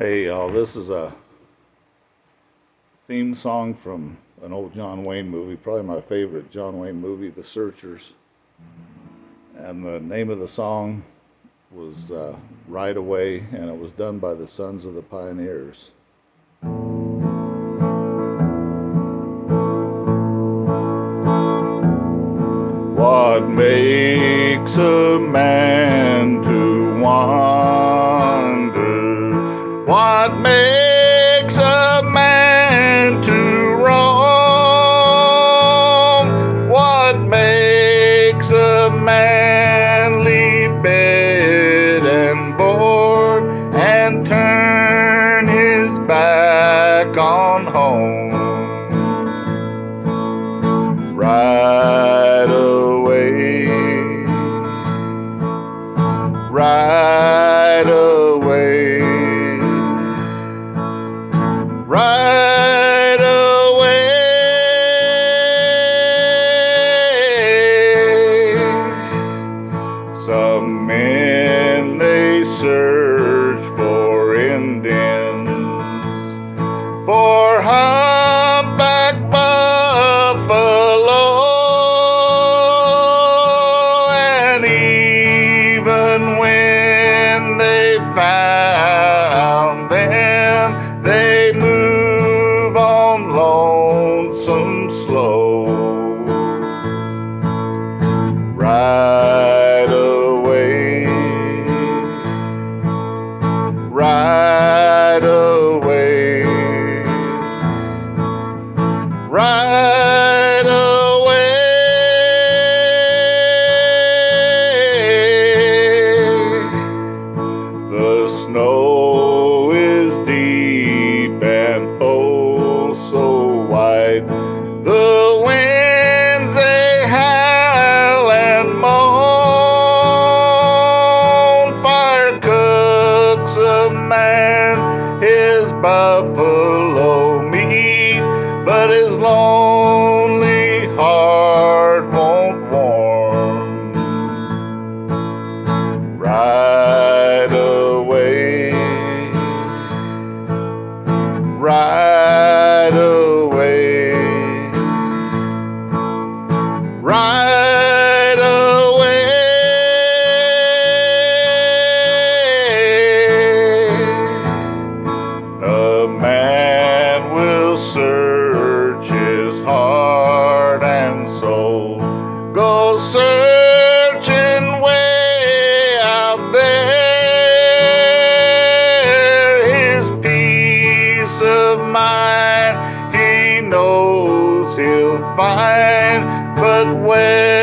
Hey y'all, this is a theme song from an old John Wayne movie, probably my favorite John Wayne movie, The Searchers. And the name of the song was Ride Away, and it was done by the Sons of the Pioneers. What makes a man to wander? What makes a man to roam? What makes a man leave bed and board and turn his back on home? Right away, right away, right away. Some men they search for Indians, for humpback buffalo, and even when they found them, they move on lonesome slow. Right away, right away, right away. The snow is deep and oh so wide. The winds they howl and moan. Fire cooks a man his buffalo meat, but his lonely heart won't warm. Right away, right away, right away. A man will search his heart and soul, go searching way out there. His peace of mind he knows he'll find, but where